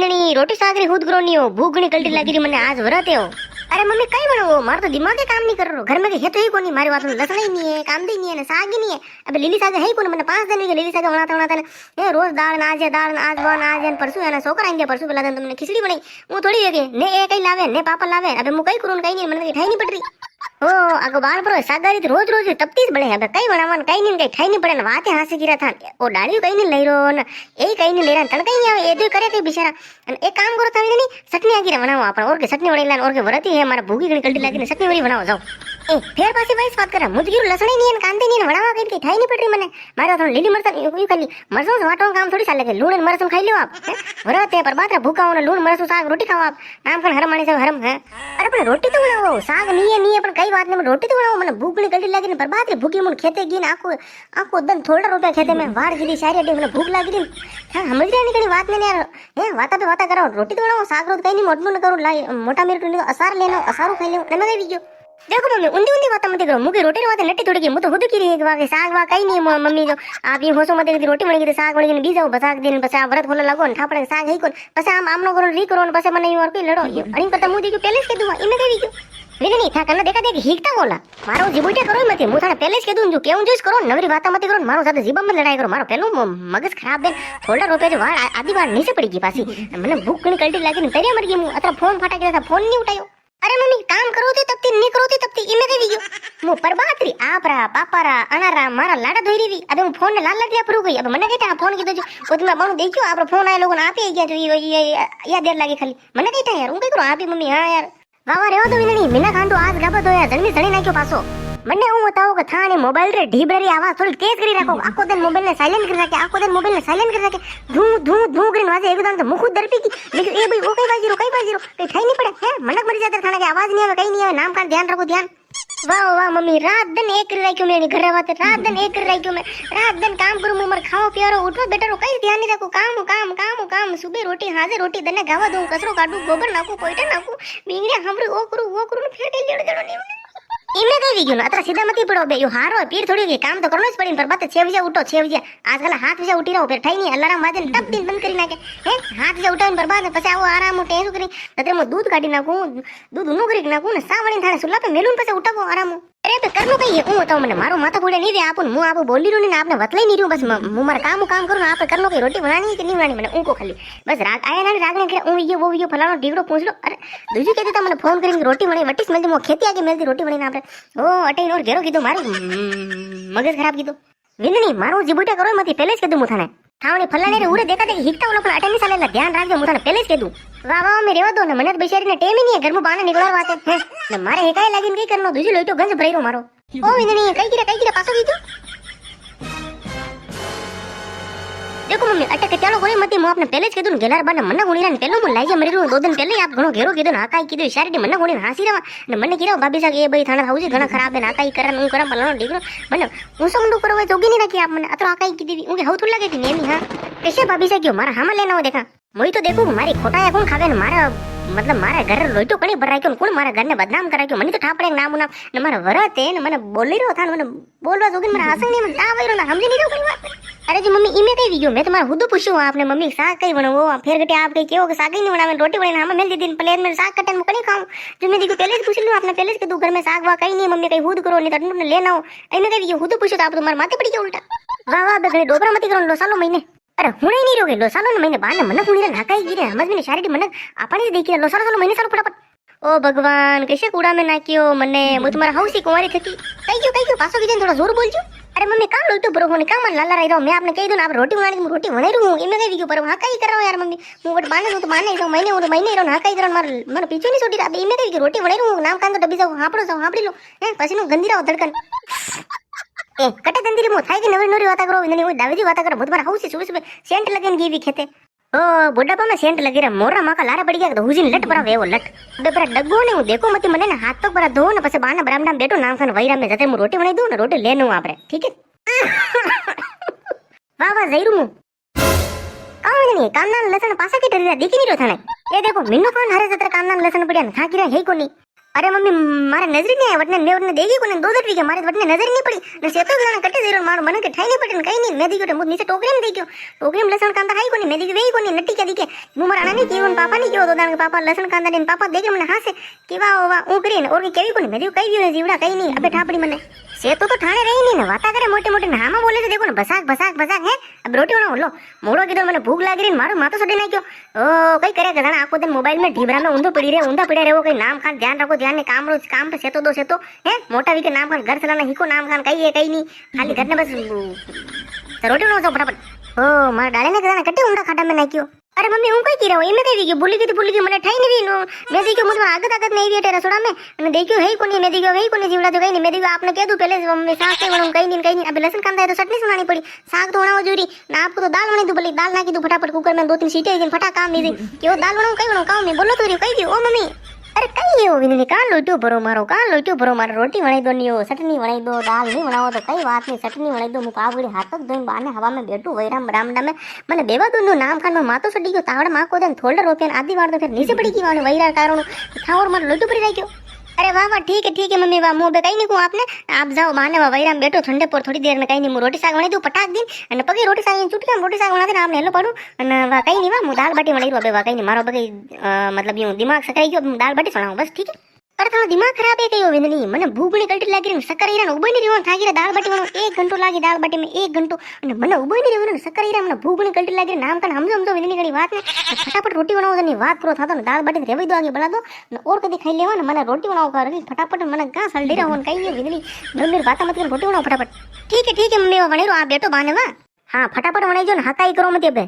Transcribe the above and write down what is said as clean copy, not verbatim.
विनणी रोटी सागरी खुद ग्रोनी हो भूखनी कल्टी लगी रही मने आज वरते हो। अरे मम्मी कई बनाओ मार तो दिमाग काम नहीं कर रहा घर में है तो ही कोनी मारी बात में लसण ही नहीं है काम भी नहीं है साग ही नहीं है। अब लीली साग है कोनी मैंने 5 दिन की लीली साग बनाता ये रोज दाल आज वन आज परसों है ना सोकर आएंगे परसों बेला तुमने खिचड़ी बनाई वो थोड़ी है ने ए कई लावे ने पापा लावे अब मु कई करूं कई नहीं मैंने ठाई नहीं पड़ रही ओ आगो बाल पर सागारी तो रोज रोज तपतीस बड़े है कई बनावन कई नहीं कई ठाई नहीं पड़े वाते हाथ से गिरा था ओ डाली कई नहीं ले रो न ए कई नहीं ले रहा तड़का ही आवे ए दो करे कई बेचारा एक काम करो तने नहीं चटनी आगी रे बनाओ अपन और के चटनी वड़ेला और के वरती है मारा भूगी गणी कल्टी लागी ने चटनी वड़ी बनाओ जाओ ए फेर पासी वाइस बात करा मुझ गिर लसण नहीं कांदे नहीं वड़ावा कई ठाई नहीं पड़ रही मने मारा तो लीली मरचा यू खाली मरचो वाटो काम थोड़ी चाले के लूण मरचम खाई लो आप वरते पर बात भूखा हो लूण मरचो साग रोटी खाओ आप नाम कन हरमाणी से हरम है अरे पण रोटी तो बनाओ साग नहीं है पण कई बात नहीं रोटी तो बनाओ मने भूख नहीं कल्टी लागी ने बर्बाद रे भूखी मुन खेते गी ने आको दन थोड़ा रुपया खेते में वार गिरी सारी अड्डी मने भूख लागी री हां समझ रहे नहीं कनी बात नहीं यार ए वाता पे वाता करो रोटी तो बनाओ साग रोट कई नहीं मोटनो न करो लाई मोटा मिर्च ने असार लेनो असारो खाई ले नमे गई वियो देखो मम्मी उंदी उंदी बात मत करो मुके रोटी वाते नट्टी तोड़ के मु तो खुद की रही है साग वा कई नहीं मम्मी जो आप ये होसो मत रोटी बनी के साग बनी के बीजाओ बसाक दिन बसा व्रत होला लगो ठापड़े साग है कोन बस आम आमनो करो री करो बस मने और कोई लड़ो अणी करता मु देखो पहले के दुआ इमे कई वियो विननी था कन्ना देखा देख हिकता बोला मारो जीबुटे करो मत मु थाने पहले के दूं जो केउ जोस करो नवरी बात मत करो मारो साथे जीबा में लड़ाई करो मारो पहलो मगज खराब है थोड़ा रुपया जो वार आधी बार नीचे पड़ी गई पासी मने भूख कणी कल्टी लागी ने तेरे मर गई मु अतरा फोन फटा गया था फोन नहीं उठायो अरे मम्मी काम करो थे तब नहीं करो थे तब इमे कई वियो मु परबातरी आपरा पापारा अनारा मारा लाडा धोई रही अबे मु फोन ने लाल लगिया परू गई अब मने कहता फोन की जो ओ तुम बाणु देखियो आपरो फोन आए लोगन आपे गया जो ये या देर लागी खाली मने कहता यार उ कई करो आपी मम्मी हां यार वावा रेवा तो विननी मिना खांडो आज गाबा तो यार जल्दी जणी नाख्यो पासो मने हूं बताओ के थाने मोबाइल रे ढीबरी आवाज थोड़ी तेज करी राखो आखो दिन मोबाइल ने साइलेंट कर राखे आखो दिन मोबाइल ने साइलेंट कर राखे धू धू धू करीन वाजे एकदम तो मुख दरपी की लेकिन ए भाई ओ कई बाजी रो कई ठाई नहीं पड़े है मनक मरी जाते थाने के आवाज नहीं आवे कई नहीं आवे नाम का ध्यान रखो ध्यान वाह वाह मम्मी रात दिन एक कर राख्यो मैं घर वाते रात दिन एक कर राख्यो मैं रात दिन काम करूं मर खाओ पियो उठो बेटा रो कई ध्यान नहीं रखो काम काम काम काम सुबह रोटी हाजे रोटी दने गावा दूं कचरो काढू गोबर नाखू कोईटा नाखू बींगड़े हमरे ओ करू फिर के लेड़ जड़ो नहीं इमे कई विगयो अतरा सीधा मती पड़ो बे यो हारो पीर थोड़ी के काम तो करनो ज पड़ी पर बात 6 बजे उठो 6 बजे आजकल हाथ बजे उठी रहो फिर ठाई नहीं अलार्म वाजे टप दिन बंद करी नाके हे हाथ बजे उठाइन बर्बाद पछे आवो आराम टेसु करी ततरे मो दूध काढी नाखू दूध उनो करी नाखू ने सावणी थाने सुला पे मेलून पछे उठावो आराम अरे पे करनो कई हूं तो मने मारो माथा फोड़े नहीं रे आपन मु आपो बोली रो ने आपने वतलाई नहीं रहो बस मु मार काम करो ना आप करनो कई रोटी बनानी है कि नहीं बनानी मैंने उनको खाली बस रात आया ना रात ने ऊ ये वो ये फलानो ढीगड़ो पूछ लो अरे दूजी कहती तो मैंने फोन करी रोटी बनी वटिस मिलती मो खेती आगे मिलती रोटी बनी ना आपने ओ अटेन और घेरो कीधो मारो मगज खराब कीधो विननी मारो जीबुटा करो मती पहले ज कीधु मु थाने थावणी फलाने रे उरे देखा दे हिकता ओलो पण अटेन साले ध्यान राखजो मु थाने पहले ज कीधु वाह वाह मे रेवा दो ने मने बेचारी ने टेम ही नहीं है घर में बाने निकलवा वाते है ने मारे हेकाय लागिन कई करनो दूजी लोटो गंज भरेरो मारो ओ विननी कई कीरा पासो कीधु देखो मम्मी अटक के चालो कोई मती मु आपने पहले ज कीधु गेलार बाने मन्ना गुणीरा ने पहलो मु लागे मरी रो 2 दिन पहले आप घणो घेरो कीधु हाकाई कीधु शारी मन्ना गुणी हासी रवा ने मन्ने कीरो भाभी साग ए भाई थाना हाउसी घणा खराब है हाकाई करन उ करन बलनो डिगरो मन्ने उस मुंडो करवे जोगी नहीं रखी आप मने अतरो हाकाई कीधी उके हाउ थोड़ लागे थी नेमी हां कैसे भाभी साग मारा हामा लेना हो देखा मोई तो देखो मारी खोटाया कौन खावे ने मारा मतलब मारा घर लोटो कणी भराय क्यों कोण मारा घर ने बदनाम कराय क्यों मने तो ठापड़े नाम ना ने मारा वरते ने मने बोली रो था ने बोलवा जोगी मारा हसंग ने आ वईरो ना समझी नहीं रो कोई बात अरे जी मम्मी इमे कई वियो मैं तुम्हारा हुदू पूछूं आपने मम्मी साग कई बनावो फेर गटे आप कई केवो के साग ही नहीं बनावे रोटी बनाने हम मेल दी दिन प्लेट में साग कटन मुकनी खाऊं जो मैं देखो पहले पूछ लूं आपने पहले के दो घर में साग वा कई नहीं मम्मी कई हुद करो नहीं तो लेना हो इमे कई वियो हुदू पूछो तो आप तुम्हारे माथे पड़ी के उल्टा वाह वाह बगड़े डोबरा मत करो लो सालो महीने अरे हुणे नहीं रोगे लो सालो महीने बाने मन हुणी नाकाई गिरे समझ में शारी मन आपणी देखी लो सालो महीने सालो फटाफट ओ भगवान कैसे कूड़ा में नाकियो मने मु तुम्हारा हाउसी कुंवारी थकी कई क्यों पासो की थोड़ा जोर बोलजो अरे मम्मी काम लोटो बरो होने काम लाला रही रहो मैं आपने कही दो ना आप रोटी बनानी मैं रोटी बना रही हूं इमे कई वियो पर हां कई कर रहा हूं यार मम्मी मु बट बाने तो बाने तो महीने रो हां कई कर मार पीछे नहीं छोड़ी अब इमे कई रोटी बना रही हूं नाम कान तो डब्बी जाओ हापड़ो जाओ हापड़ी लो हैं पछी नु गंदी रहो धड़कन ए कटे गंदी रे मु थाई की नवरी नवरी वाता करो इने दावेजी वाता करो बहुत बार हाउसी सुबह सेंट लगन गई भी खेते ओ बुढ़ापा में सेंट लगी रे मोरा मां का लारा पड़ गया तो हुजिन लट परा वे वो लट बे पर डग्गो ने देखो मती मने ना हाथ तो पर धो ने पछे बाना बरामदा में बैठो नाम खान वईरा में जते मु रोटी बनाई दूं ने रोटी लेनो आपरे ठीक है वाह वाह जईरू मु कावणी नहीं कान्ना लसन पासा की टरी दिखी नहीं रो थाने ये देखो मिन्नो कौन हरे जत्र कान्ना लसन पड़िया था की रे हे कोनी अरे मम्मी मारे नजर नहीं आया वटने मैं वटने देखी कोने 2 वीके मारे वटने नजर नहीं पड़ी ने सेतो गाना कटे जीरो मारो मन के ठाई नहीं पड़े कहीं नहीं मैं देखो नीचे टोकरी में देखो टोकरी में लसन कांदा खाई कोनी मैं देखी वेई कोनी नट्टी क्या दिखे मु मारा नहीं की पापा नहीं क्यों तो दान के पापा लसन कांदा ने पापा देखे मने हासे केवा होवा ऊ करीने और केवी कोनी मैं देखो कई भी जीवड़ा कहीं नहीं अबे ठापड़ी मने सेतो तो ठाणे रही नहीं ने वाता करे मोटे मोटे नामा बोले तो देखो ना बसाक है अब रोटी बनाओ लो मोड़ो कीधो मने भूख लागी रही मारो मातो सडे नाख्यो ओ कई करे गधा आखो दिन मोबाइल में ढीबरा में ऊंधो पड़ी रे ऊंधा पड़े रे वो कई नाम खान ध्यान रखो ध्यान ने काम रोज काम पे सेतो दो सेतो है मोटा वी के नाम खान घर चलाना हिको नाम खान कई है कई नहीं खाली घर ने बस रोटी बनाओ तो फटाफट ओ मार डाले ने गधा कटे ऊंधा खाटा में नाख्यो अरे मम्मी हूं कई कीरा एमे कई गई भूली गई मने ठाई नहीं नो मैं देखो मुझे आगत नहीं दिया तेरा रसोड़ा में ने देखो है कोनी मैं देखो है कोनी जीवड़ा तो कई नहीं मैं देखो आपने कह दूं पहले मम्मी साग के बनाऊं कई नहीं अबे लहसुन कांदा है तो चटनी सुनानी पड़ी साग तो बनाओ जरूरी ना आपको तो दाल बना दूं भले दाल नाखी दूं फटाफट कुकर में 2-3 सीटी दिन फटा काम नहीं दे क्यों दाल बनाऊं कई बनाऊं काम में बोलो तो कई दी ओ मम्मी अरे कई है वो विनी कान लोटियो भरो मारो रोटी बनाई दो नहीं हो चटनी बनाई दो दाल नहीं बनाओ तो कई बात नहीं चटनी बनाई दो मु पावड़ी हाथ तक धोई बाने हवा में बैठू वैराम रामडा में मैंने बेवा दूं नाम खान में मातो सडी गयो तावड़ मां को देन थोड़ा रोपियन आधी बार तो फिर नीचे पड़ी की वाने वैरा कारण खावर मार लोटू पड़ी रही अरे वाह ठीक है मम्मी वाह मुँह कहीं नहीं कहूँ आपने आप जाओ बहाने वाह वही बैठो ठंडे पर थोड़ी देर में कहीं नहीं मुँह रोटी साग बनाई दूँ पटाक दिन અને પગે રોટી સાગ ચૂટકા રોટી સાગ બનાતે આપને હેલો પાડું અને વાહ કઈ નહીં વાહ હું દાળ બાટી બનાવી રહ્યો વાહ કઈ નહીં મારો બગઈ मतलब यूं दिमाग सकाई गयो दाल बाटी बनाऊं बस ठीक है अरे थोड़ा दिमाग खराब है कयो विंदनी मने भूखनी कल्टी लागी रही शक्कर हीरा उबई नहीं रहो थागी दाल बाटी बनाओ 1 घंटो लागी दाल बाटी में 1 घंटो અને મને ઉબઈ नहीं रहो शक्कर हीरा मने भूखनी कल्टी लागी नाम कन समझो विंदनी घणी बात ने फटाफट रोटी बनाओ तनी बात करो थातो दाल बाटी रेवी दो आगे बना दो और कदी खाई लेवा ने मने रोटी बनाओ कर फटाफट मने का सल डेरा होन कई विंदनी मम्मी बात मत कर रोटी बनाओ फटाफट ठीक है मम्मी वो बनेरो आ बेटो बाने वा हां फटाफट बनाई जो ने हकाई करो मत अबे